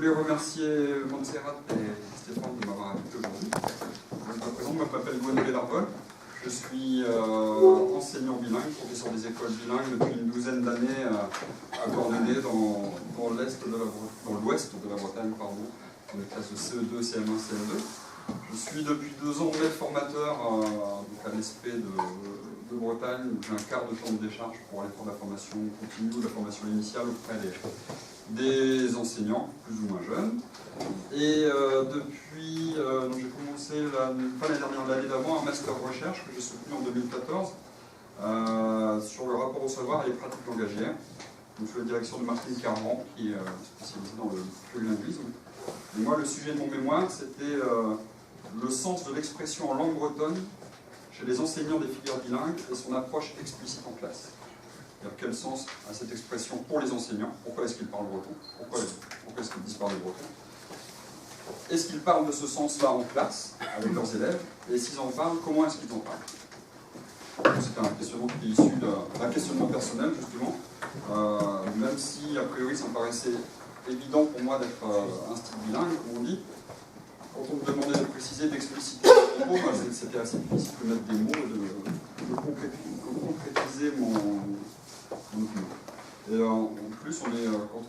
voulais remercier Montserrat et Stéphane de m'avoir invité aujourd'hui. Je me présente, je m'appelle Gwendolen Larvol. Je suis enseignant bilingue, professeur des écoles bilingues depuis une douzaine d'années à Cornenay, dans l'ouest de la Bretagne, pardon, dans les classes de CE2, CM1, CM2. Je suis depuis 2 ans maître formateur à l'ESP de Bretagne. J'ai un quart de temps de décharge pour aller faire de la formation continue ou de la formation initiale auprès des enseignants, plus ou moins jeunes. Et depuis, j'ai commencé pas l'année dernière, l'année d'avant, un master de recherche que j'ai soutenu en 2014 sur le rapport au savoir et les pratiques langagières. Donc, sous la direction de Martine Carran, qui est spécialisée dans le plurilinguisme. Et moi, le sujet de mon mémoire, c'était le sens de l'expression en langue bretonne chez les enseignants des filières bilingues et son approche explicite en classe. Quel sens a cette expression pour les enseignants? Pourquoi est-ce qu'ils parlent breton? Pourquoi est-ce qu'ils disent parler breton? Est-ce qu'ils parlent de ce sens-là en classe, avec leurs élèves? Et s'ils en parlent, comment est-ce qu'ils en parlent? C'est un questionnement qui est issu d'un questionnement personnel, justement, même si, a priori, ça me paraissait évident pour moi d'être un style bilingue, comme on dit. Quand on me demandait de préciser, d'expliciter mes propos, c'était assez difficile de mettre des mots et de concrétiser mon opinion. Et en plus, quand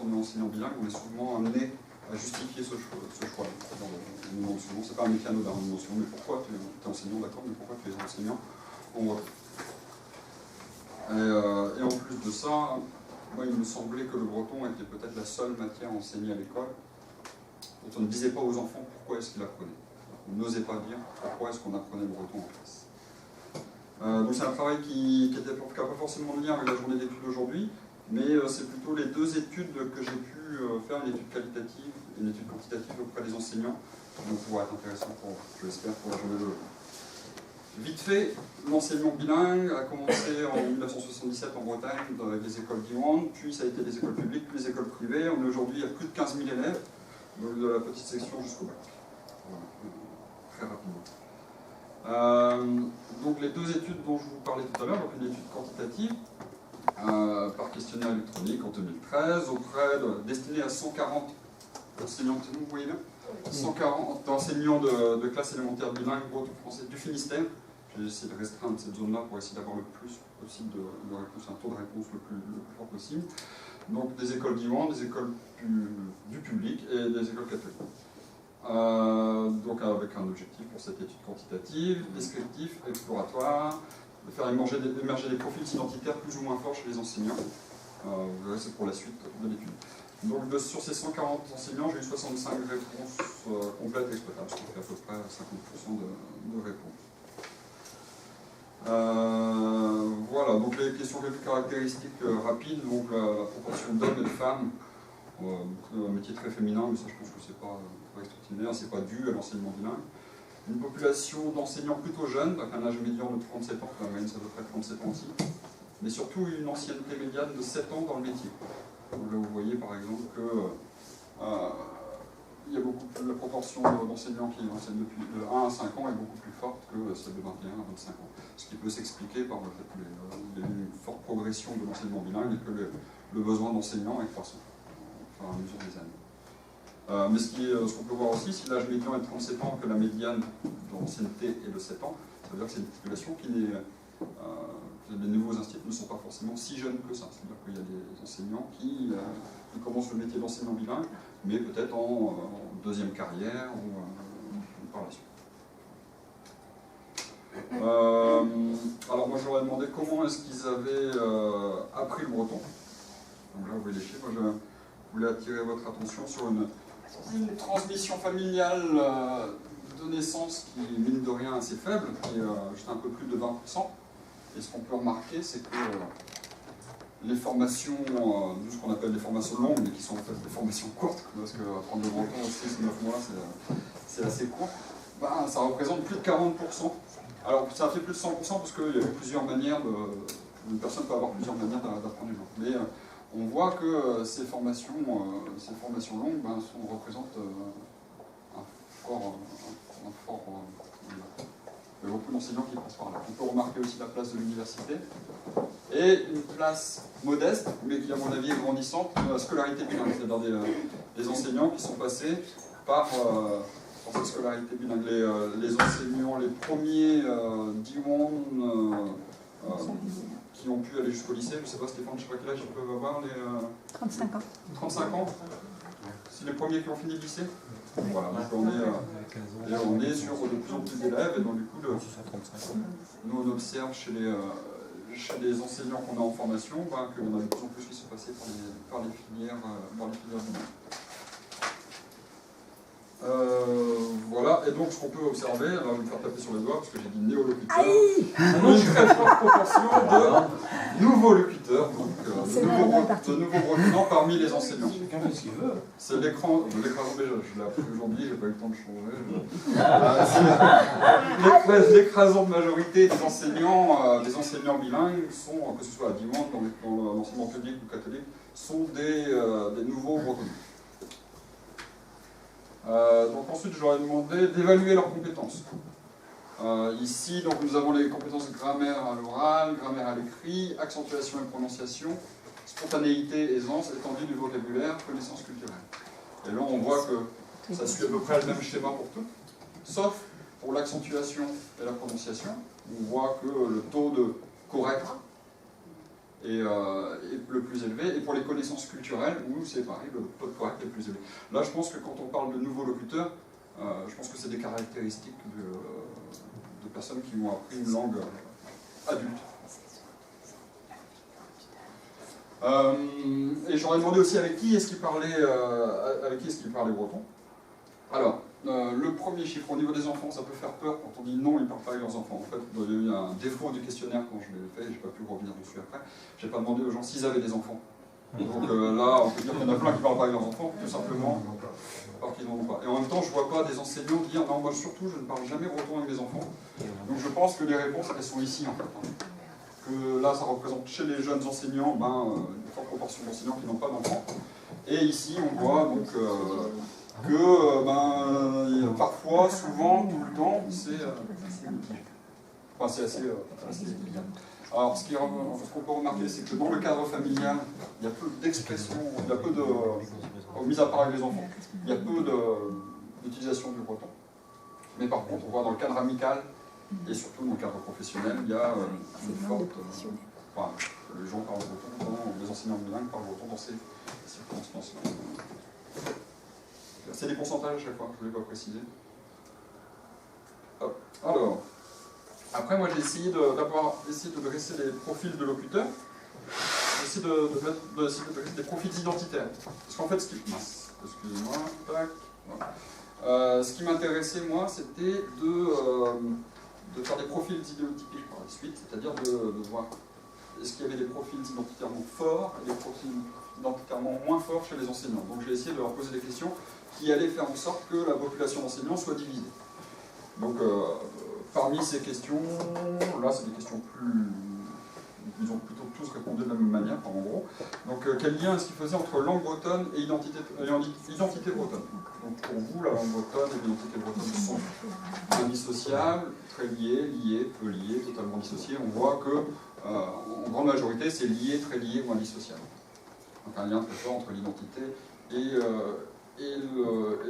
on est enseignant bilingue, on est souvent amené à justifier ce choix. C'est pas un métier anodin, une notion. Mais pourquoi tu es enseignant, d'accord, mais pourquoi tu es enseignant en breton? Et en plus de ça, moi, il me semblait que le breton était peut-être la seule matière enseignée à l'école dont on ne disait pas aux enfants pourquoi est-ce qu'ils apprenaient. On n'osait pas dire pourquoi est-ce qu'on apprenait le breton en classe. Donc c'est un travail qui n'a pas forcément de lien avec la journée d'études d'aujourd'hui, mais c'est plutôt les 2 études que j'ai pu faire, une étude qualitative et une étude quantitative auprès des enseignants, qui vont pouvoir être intéressants, je l'espère, pour la journée d'aujourd'hui. Vite fait, l'enseignement bilingue a commencé en 1977 en Bretagne avec les écoles Diwan, puis ça a été les écoles publiques, puis les écoles privées. On est aujourd'hui à plus de 15 000 élèves, donc de la petite section jusqu'au bac. Voilà, très rapidement. Donc les 2 études dont je vous parlais tout à l'heure, donc une étude quantitative par questionnaire électronique en 2013, destinée à 140 enseignants, vous voyez bien, 140 enseignants de classe élémentaire bilingue breton-français du Finistère. J'ai essayé de restreindre cette zone-là pour essayer d'avoir le plus possible de réponses, un taux de réponse le plus fort possible. Donc des écoles d'Iwan, des écoles du public et des écoles catholiques. Donc avec un objectif pour cette étude quantitative, descriptif, exploratoire, de faire émerger des profils identitaires plus ou moins forts chez les enseignants. Vous verrez, c'est pour la suite de l'étude. Donc sur ces 140 enseignants, j'ai eu 65 réponses complètes et exploitables, ce qui fait à peu près 50% de réponses. Voilà, donc les questions quelques caractéristiques rapides, donc la proportion d'hommes et de femmes, un métier très féminin, mais ça je pense que c'est pas extraordinaire, c'est pas dû à l'enseignement bilingue. Une population d'enseignants plutôt jeunes, avec un âge médian de 37 ans, la moyenne c'est à peu près 37 ans aussi, mais surtout une ancienneté médiane de 7 ans dans le métier. Donc là vous voyez par exemple que il y a la proportion d'enseignants qui enseignent depuis de 1 à 5 ans est beaucoup plus forte que celle de 21 à 25 ans. Ce qui peut s'expliquer par le fait qu'il y a une forte progression de l'enseignement bilingue et que le besoin d'enseignants est croissant au fur et à mesure des années. Mais ce qu'on peut voir aussi, si l'âge médian est de 37 ans, que la médiane d'ancienneté est de 7 ans, ça veut dire que c'est une population qui n'est... les nouveaux instituts ne sont pas forcément si jeunes que ça. C'est-à-dire qu'il y a des enseignants qui commencent le métier d'enseignant bilingue, mais peut-être en deuxième carrière ou par la suite. Alors moi je leur ai demandé comment est-ce qu'ils avaient appris le breton. Donc là vous voyez les chiffres. Moi je voulais attirer votre attention sur une transmission familiale de naissance qui, mine de rien, assez faible, qui est juste un peu plus de 20%. Et ce qu'on peut remarquer, c'est que les formations, ce qu'on appelle des formations longues, mais qui sont en fait des formations courtes, parce que apprendre le breton aussi, 6-9 mois, c'est assez court, ben, ça représente plus de 40%. Alors ça fait plus de 100% parce qu'il y a plusieurs manières une personne peut avoir plusieurs manières d'apprendre une langue. Mais on voit que ces formations longues représentent il y a beaucoup d'enseignants qui passent par là. On peut remarquer aussi la place de l'université et une place modeste, mais qui à mon avis est grandissante, de la scolarité bilingue, c'est-à-dire des enseignants qui sont passés par cette scolarité bilingue. Les enseignants, les premiers Diwan qui ont pu aller jusqu'au lycée, je ne sais pas Stéphane, je ne sais pas quel âge ils peuvent avoir, les 35 ans. 35 ans. C'est les premiers qui ont fini le lycée. Voilà, donc on est sur de plus en plus d'élèves, et donc du coup, nous on observe chez les enseignants qu'on a en formation, qu'il y en a de plus en plus qui sont passés par les filières bilingues. Voilà, et donc ce qu'on peut observer, alors je vais me faire taper sur les doigts parce que j'ai dit néolocuteurs, une très forte proportion de nouveaux locuteurs, donc de nouveaux bretons parmi les enseignants. Chacun fait ce qu'il veut. C'est l'écran, je l'ai appris aujourd'hui, j'ai pas eu le temps de changer. L'écrasante majorité des enseignants bilingues sont, que ce soit à Diwan, dans l'enseignement public ou catholique, sont des nouveaux bretons. Donc ensuite, je leur ai demandé d'évaluer leurs compétences. Ici, donc, nous avons les compétences de grammaire à l'oral, grammaire à l'écrit, accentuation et prononciation, spontanéité, aisance, étendue du vocabulaire, connaissance culturelle. Et là, on voit que ça suit à peu près le même schéma pour tout, sauf pour l'accentuation et la prononciation. On voit que le taux de correct est le plus élevé, et pour les connaissances culturelles, où c'est pareil, le taux de correct est le plus élevé. Là, je pense que quand on parle de nouveaux locuteurs, je pense que c'est des caractéristiques de personnes qui ont appris une langue adulte. Et j'aurais demandé aussi avec qui est-ce qu'il parlait breton. Alors, le premier chiffre au niveau des enfants, ça peut faire peur quand on dit non, ils ne parlent pas avec leurs enfants. En fait, il y a eu un défaut du questionnaire quand je l'ai fait, et je n'ai pas pu revenir dessus après. Je n'ai pas demandé aux gens s'ils avaient des enfants. Donc là, on peut dire qu'il y en a plein qui ne parlent pas avec leurs enfants, tout simplement parce qu'ils n'en ont pas. Et en même temps, je ne vois pas des enseignants dire non, moi surtout, je ne parle jamais breton avec mes enfants. Donc je pense que les réponses, elles sont ici en fait. Que là, ça représente chez les jeunes enseignants une forte proportion d'enseignants qui n'ont pas d'enfants. Et ici, on voit donc que parfois, souvent, tout le temps, c'est assez équilibré. Alors, ce qu'on peut remarquer, c'est que dans le cadre familial, il y a peu d'expressions, il y a peu de, mis à part avec les enfants, il y a peu d'utilisation du breton. Mais par contre, on voit dans le cadre amical, et surtout dans le cadre professionnel, il y a une forte... les gens parlent breton, les enseignants bilingues parlent breton dans ces circonstances-là. C'est des pourcentages à chaque fois, je ne l'ai pas précisé. Alors, après moi j'ai essayé de dresser des profils de locuteurs, j'ai essayé de dresser des profils identitaires. Parce qu'en fait, excusez-moi, tac, voilà. Ce qui m'intéressait moi, c'était de faire des profils idéotypiques par la suite, c'est-à-dire de voir est-ce qu'il y avait des profils identitairement forts et des profils identitairement moins forts chez les enseignants. Donc j'ai essayé de leur poser des questions qui allaient faire en sorte que la population d'enseignants soit divisée. Donc parmi ces questions, là c'est des questions ils ont plutôt tous répondu de la même manière, en gros. Donc quel lien est-ce qu'il faisait entre langue bretonne et identité bretonne? Donc pour vous, la langue bretonne et l'identité bretonne sont indissociables, très liées, peu liées, totalement dissociées. On voit que, en grande majorité, c'est lié, très lié ou indissociable. Donc un lien très fort entre l'identité et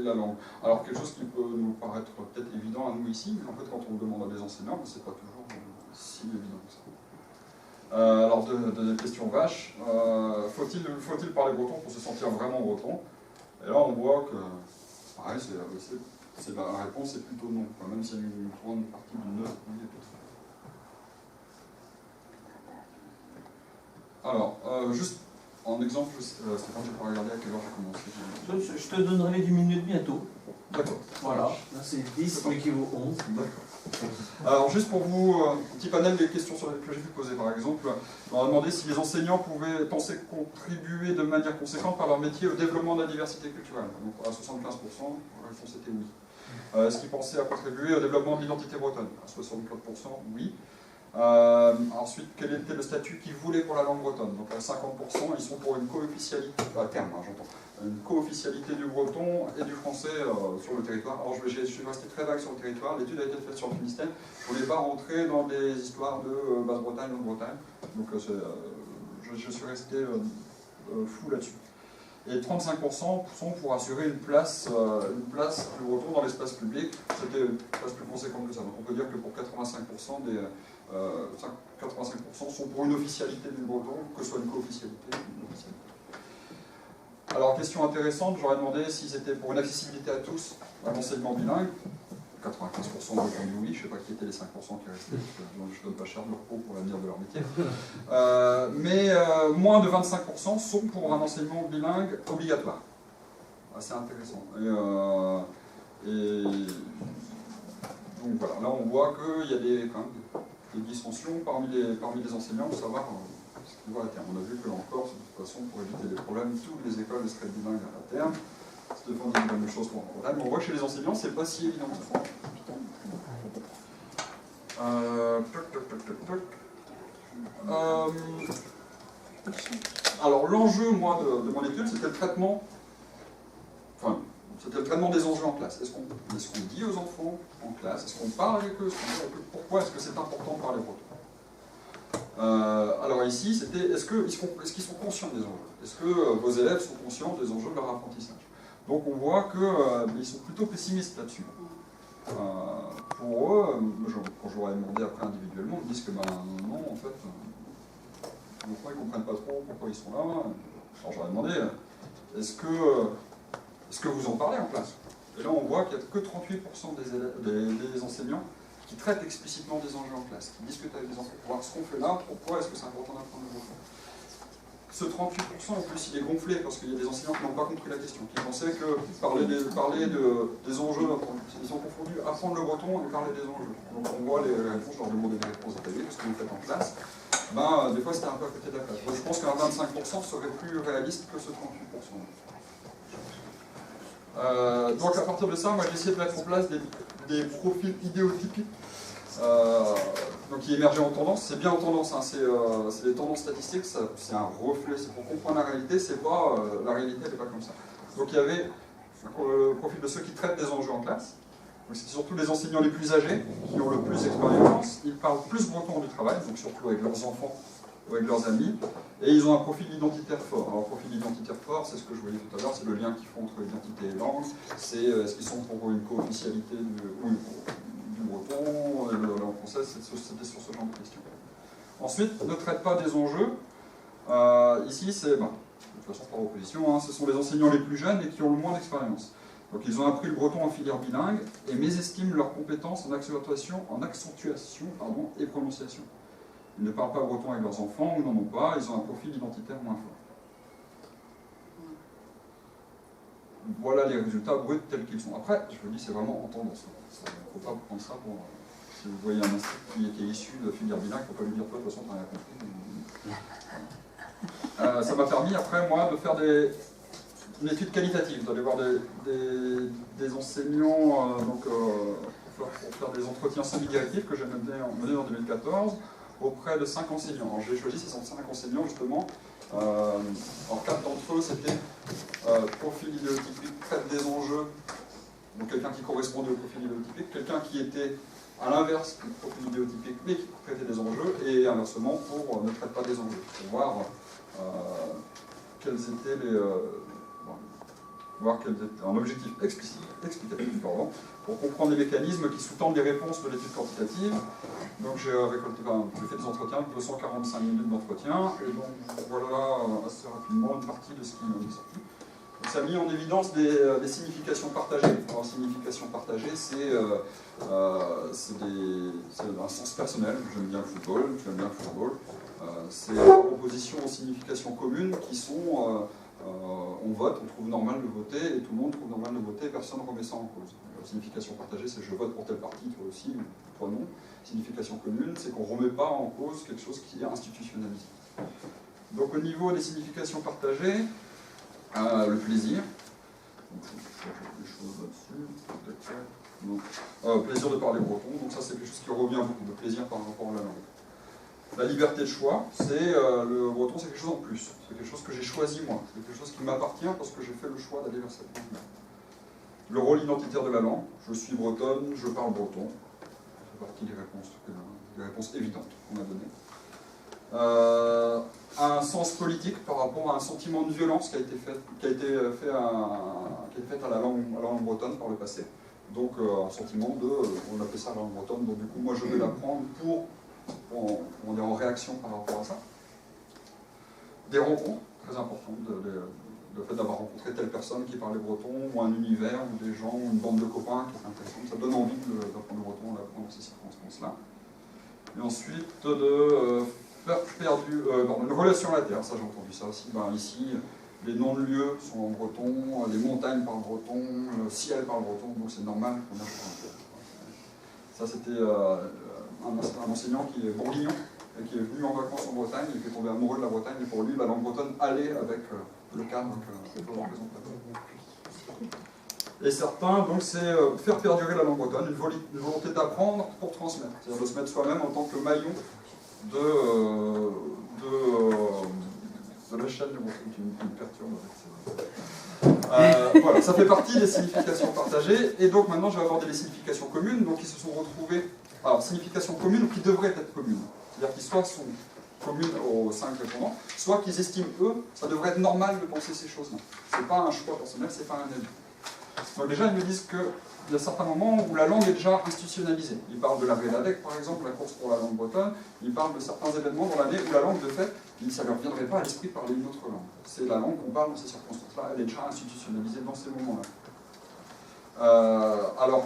la langue. Alors quelque chose qui peut nous paraître peut-être évident à nous ici, mais en fait quand on le demande à des enseignants, c'est pas toujours si évident que ça. Alors deuxième question vache, faut-il parler breton pour se sentir vraiment breton? Et là on voit que, pareil, la réponse est plutôt non, même s'il y a une grande partie du neuf. Alors, juste en exemple, Stéphane, je vais pas regarder à quelle heure j'ai commencé. Je te donnerai les 10 minutes bientôt. D'accord. Voilà, là c'est 10, mais qui vaut 11. D'accord. Alors, juste pour vous, un petit panel des questions que j'ai pu poser. Par exemple, on a demandé si les enseignants pouvaient penser contribuer de manière conséquente par leur métier au développement de la diversité culturelle. Donc, à 75%, la réponse était oui. Est-ce qu'ils pensaient à contribuer au développement de l'identité bretonne? À 64%, oui. Ensuite, quel était le statut qu'ils voulaient pour la langue bretonne? Donc à 50%, ils sont pour une co-officialité, à terme, j'entends, une co-officialité du breton et du français sur le territoire. Alors je suis resté très vague sur le territoire, l'étude a été faite sur le Finistère, je ne voulais pas rentrer dans des histoires de Basse-Bretagne, Haute-Bretagne, donc je suis resté fou là-dessus. et 35% sont pour assurer une place du breton dans l'espace public. C'était une place plus conséquente que ça. Donc on peut dire que pour 85% 85% sont pour une officialité du breton, que ce soit une co-officialité ou une officialité. Alors, question intéressante, j'aurais demandé si c'était pour une accessibilité à tous, un enseignement bilingue. 95% ont répondu oui, je ne sais pas qui étaient les 5% qui restaient, je ne donne pas cher de leur peau pour l'avenir de leur métier. Mais moins de 25% sont pour un enseignement bilingue obligatoire. Assez intéressant. Et donc voilà, là on voit qu'il y a quand même des dissensions parmi les enseignants pour savoir ce qu'ils vont à terme. On a vu que là encore, de toute façon, pour éviter des problèmes, toutes les écoles seraient bilingues à terme. Stéphane dit la même chose pour un problème. On voit que chez les enseignants, c'est pas si évident que ça. Alors l'enjeu, moi, de mon étude, c'était le traitement. Enfin, c'était le traitement des enjeux en classe. Est-ce qu'on dit aux enfants en classe? Est-ce qu'on parle avec eux? Pourquoi est-ce que c'est important de parler breton? Alors ici, c'était est-ce qu'ils sont conscients des enjeux? Est-ce que vos élèves sont conscients des enjeux de leur apprentissage? Donc on voit qu'ils sont plutôt pessimistes là-dessus. Pour eux, quand je leur ai demandé après individuellement, ils me disent que non, en fait, ils ne comprennent pas trop pourquoi ils sont là. Alors je leur ai demandé, est-ce que vous en parlez en classe? Et là on voit qu'il n'y a que 38% des enseignants qui traitent explicitement des enjeux en classe, qui discutent avec les enfants pour voir ce qu'on fait là, pourquoi est-ce que c'est important d'apprendre le breton. Ce 38% en plus il est gonflé parce qu'il y a des enseignants qui n'ont pas compris la question, qui pensaient que parler des enjeux, ils ont confondu apprendre le breton et parler des enjeux. Donc on voit les réponses, je leur demandais des réponses détaillées, qu'est-ce que vous faites en classe? Des fois c'était un peu à côté de la classe. Donc, je pense qu'un 25% serait plus réaliste que ce 38%. Donc à partir de ça, moi j'ai essayé de mettre en place des profils idéotypiques qui émergeaient en tendance. C'est bien en tendance, hein, c'est des tendances statistiques, c'est un reflet, c'est pour comprendre la réalité, c'est pas la réalité n'est pas comme ça. Donc il y avait le profil de ceux qui traitent des enjeux en classe. C'est surtout les enseignants les plus âgés qui ont le plus d'expérience, ils parlent plus breton du travail, donc surtout avec leurs enfants ou avec leurs amis, et ils ont un profil identitaire fort. Alors, profil identitaire fort, c'est ce que je voyais tout à l'heure, c'est le lien qu'ils font entre identité et langue, c'est est-ce qu'ils sont pour une co-officialité du breton, de la langue française, c'était sur ce genre de questions. Ensuite, ne traite pas des enjeux. Ici, c'est, de toute façon, par opposition, hein, ce sont les enseignants les plus jeunes et qui ont le moins d'expérience. Donc ils ont appris le breton en filière bilingue et mésestiment leurs compétences en accentuation et prononciation. Ils ne parlent pas breton avec leurs enfants ou n'en ont pas, ils ont un profil identitaire moins fort. Voilà les résultats bruts tels qu'ils sont. Après, je vous dis, c'est vraiment en tendance. Il ne faut pas prendre ça pour... Si vous voyez un institut qui est issu de filière bilingue, il ne faut pas lui dire, toi, de toute façon, tu n'as rien compris. Ça m'a permis, après, moi, de faire une étude qualitative, d'aller voir des enseignants pour faire des entretiens semi-directifs que j'ai menés en 2014 auprès de 5 enseignants. Alors j'ai choisi ces 5 enseignants justement. Alors 4 d'entre eux c'était profil idéotypique, traite des enjeux, donc quelqu'un qui correspondait au profil idéotypique, quelqu'un qui était à l'inverse du profil idéotypique mais qui traitait des enjeux, et inversement pour ne traite pas des enjeux, pour voir quels étaient les... un objectif explicatif, pour comprendre les mécanismes qui sous-tendent les réponses de l'étude quantitative. Donc j'ai fait des entretiens, 245 minutes d'entretien, et donc voilà assez rapidement une partie de ce qui m'en est sorti. Donc, ça a mis en évidence des significations partagées. Alors signification partagée, c'est un sens personnel. J'aime bien le football, tu aimes bien le football. C'est des propositions aux significations communes qui sont... on vote, on trouve normal de voter, et tout le monde trouve normal de voter, personne ne remet ça en cause. La signification partagée, c'est je vote pour tel parti, toi aussi, toi non. Signification commune, c'est qu'on ne remet pas en cause quelque chose qui est institutionnalisé. Donc au niveau des significations partagées, le plaisir, plaisir de parler breton, donc ça c'est quelque chose qui revient beaucoup, le plaisir par rapport à la langue. La liberté de choix, c'est le breton, c'est quelque chose en plus. C'est quelque chose que j'ai choisi moi. C'est quelque chose qui m'appartient parce que j'ai fait le choix d'aller vers cette langue. Le rôle identitaire de la langue, je suis bretonne, je parle breton. Ça fait partie des réponses évidentes qu'on a données. un sens politique par rapport à un sentiment de violence qui a été fait à la langue bretonne par le passé. Donc un sentiment de, on appelle ça la langue bretonne, donc du coup moi je vais l'apprendre on est en réaction par rapport à ça. Des rencontres, très importantes, le fait d'avoir rencontré telle personne qui parlait breton, ou un univers, ou des gens, ou une bande de copains qui est intéressante, ça donne envie d'apprendre le breton, d'apprendre ces circonstances-là. Et ensuite une relation à la terre, ça j'ai entendu ça aussi, ici, les noms de lieux sont en breton, les montagnes parlent breton, le ciel parle breton, donc c'est normal qu'on apprenne un peu. Ça c'était un enseignant qui est bourguignon, et qui est venu en vacances en Bretagne, et qui est tombé amoureux de la Bretagne, et pour lui la langue bretonne allait avec le cadre que représente la Bretagne. Et certains, donc c'est faire perdurer la langue bretonne, une volonté d'apprendre pour transmettre, c'est-à-dire de se mettre soi-même en tant que maillon de la chaîne du breton, qui me perturbe avec ça. Voilà, ça fait partie des significations partagées, et donc maintenant je vais aborder les significations communes, donc qui se sont retrouvées, alors significations communes ou qui devraient être communes, c'est-à-dire qui soit sont communes aux 5 répondants, soit qu'ils estiment eux, ça devrait être normal de penser ces choses-là. C'est pas un choix personnel, c'est pas un avis. Donc déjà ils me disent qu'il y a certains moments où la langue est déjà institutionnalisée. Ils parlent de la Réladec par exemple, la course pour la langue bretonne, ils parlent de certains événements dans l'année où la langue de fait, ça ne leur viendrait pas à l'esprit de parler une autre langue. C'est la langue qu'on parle dans ces circonstances-là, elle est déjà institutionnalisée dans ces moments-là. Alors,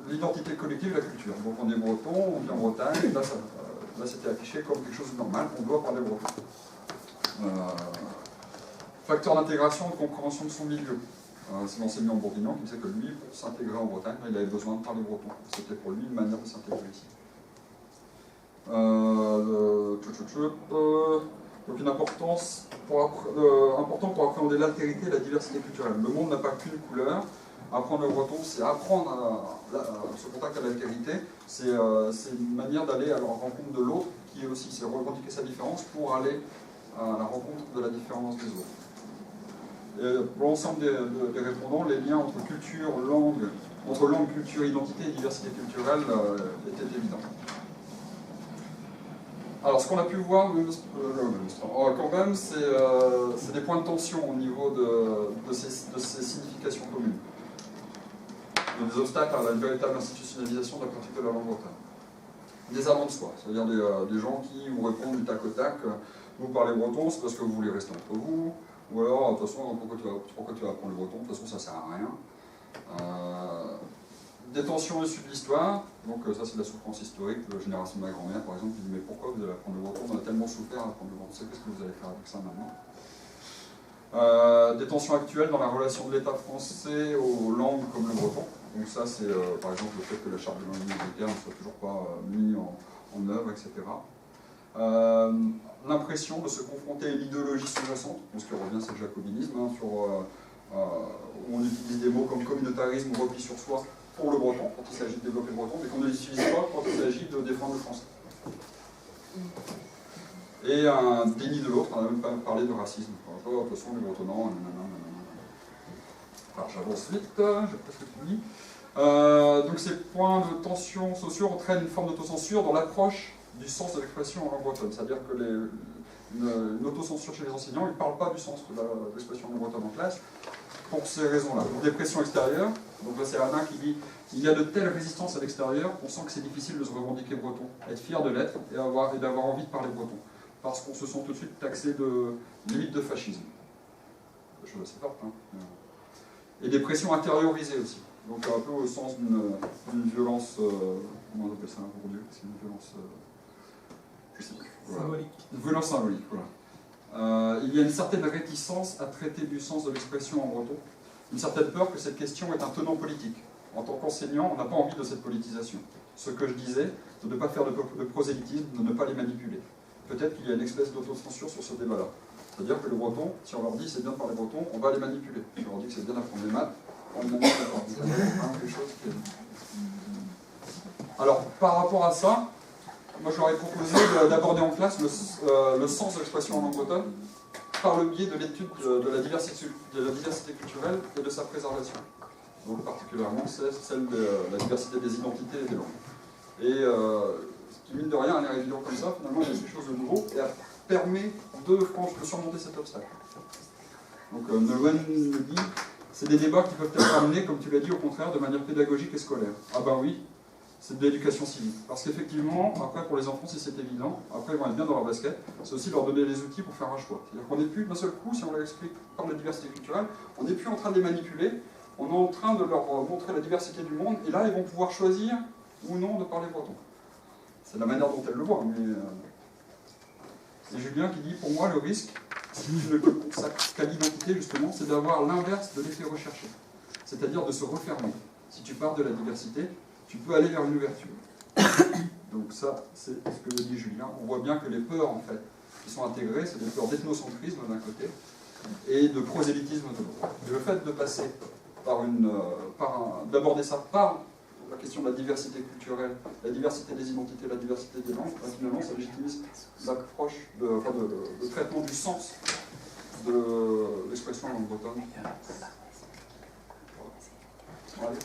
l'identité collective, la culture. Donc on est breton, on vit en Bretagne, là c'était affiché comme quelque chose de normal, on doit parler breton. Facteur d'intégration, de compréhension de son milieu. C'est l'enseignant bourguignon qui disait que lui, pour s'intégrer en Bretagne, il avait besoin de parler breton. C'était pour lui une manière de s'intégrer ici. Donc une importance important pour appréhender l'altérité et la diversité culturelle. Le monde n'a pas qu'une couleur. Apprendre le breton, c'est apprendre ce contact à l'altérité. C'est une manière d'aller à la rencontre de l'autre, qui est aussi, c'est revendiquer sa différence pour aller à la rencontre de la différence des autres. Et pour l'ensemble des répondants, les liens entre langue, culture, identité et diversité culturelle étaient évidents. Alors, ce qu'on a pu voir quand même, c'est des points de tension au niveau de ces significations communes. Il y a des obstacles à une véritable institutionnalisation de la pratique de la langue bretonne. Des allants de soi, c'est-à-dire des gens qui vous répondent du tac au tac, vous parlez breton, c'est parce que vous voulez rester entre vous, ou alors, de toute façon, pourquoi tu vas apprendre le breton, de toute façon ça sert à rien. Des tensions issues de l'histoire, donc ça c'est de la souffrance historique, la génération de ma grand-mère par exemple, qui dit mais pourquoi vous allez apprendre le breton, on a tellement souffert à apprendre le breton, qu'est-ce que vous allez faire avec ça maintenant? Des tensions actuelles dans la relation de l'État français aux langues comme le breton, donc ça c'est par exemple le fait que la charte de langue militaire ne soit toujours pas mise en œuvre, etc. L'impression de se confronter à une idéologie sous-jacente, ce qui revient c'est le jacobinisme, où on utilise des mots comme communautarisme ou repli sur soi pour le breton, quand il s'agit de développer le breton, mais qu'on ne l'utilise pas quand il s'agit de défendre le français. Et un déni de l'autre, on n'a même pas parlé de racisme. De toute façon, les bretonnants, alors j'avance vite, j'ai presque fini. Donc ces points de tension sociaux entraînent une forme d'autocensure dans l'approche du sens de l'expression en langue bretonne. C'est-à-dire que une autocensure chez les enseignants, ils ne parlent pas du sens de l'expression en langue bretonne en classe, pour ces raisons-là. Donc des pressions extérieures, donc là c'est Alain qui dit il y a de telles résistances à l'extérieur qu'on sent que c'est difficile de se revendiquer breton, être fier de l'être et d'avoir envie de parler breton, parce qu'on se sent tout de suite taxé de limite de fascisme. Des choses assez fortes, hein. Et des pressions intériorisées aussi, donc un peu au sens d'une violence, comment on appelle ça aujourd'hui, c'est une violence, je sais plus, voilà. Symbolique. Une violence symbolique, voilà. Il y a une certaine réticence à traiter du sens de l'expression en breton, une certaine peur que cette question est un tenant politique. En tant qu'enseignant, on n'a pas envie de cette politisation. Ce que je disais, c'est de ne pas faire de prosélytisme, de ne pas les manipuler. Peut-être qu'il y a une espèce d'autocensure sur ce débat-là. C'est-à-dire que le breton, si on leur dit c'est bien de parler breton, on va les manipuler. Si on leur dit que c'est bien d'apprendre les maths, on les manipule pas. C'est quelque chose qui est... Alors, par rapport à ça, moi je leur ai proposé d'aborder en classe le sens de l'expression en langue bretonne par le biais de l'étude de la diversité culturelle et de sa préservation. Donc particulièrement celle de la diversité des identités et des langues. Et qui mine de rien a l'air évident comme ça, finalement il y a quelque chose de nouveau et permet de surmonter cet obstacle. Donc Nolwenn me dit, c'est des débats qui peuvent être amenés, comme tu l'as dit, au contraire, de manière pédagogique et scolaire. Ah ben oui, c'est de l'éducation civique. Parce qu'effectivement, après pour les enfants, si c'est évident, après ils vont être bien dans leur basket, c'est aussi leur donner les outils pour faire un choix. C'est-à-dire qu'on n'est plus d'un seul coup, si on leur explique par la diversité culturelle, on n'est plus en train de les manipuler, on est en train de leur montrer la diversité du monde, et là ils vont pouvoir choisir ou non de parler breton. C'est la manière dont elles le voient, mais c'est Julien qui dit, pour moi le risque, si tu ne consacres qu'à l'identité justement, c'est d'avoir l'inverse de l'effet recherché, c'est-à-dire de se refermer. Si tu pars de la diversité, tu peux aller vers une ouverture. Donc ça, c'est ce que dit Julien. On voit bien que les peurs, en fait, qui sont intégrées, c'est des peurs d'ethnocentrisme d'un côté et de prosélytisme de l'autre. Le fait de passer d'aborder ça par la question de la diversité culturelle, la diversité des identités, la diversité des langues, finalement, ça légitimise l'approche de traitement du sens de l'expression en bretonne. Voilà. Allez.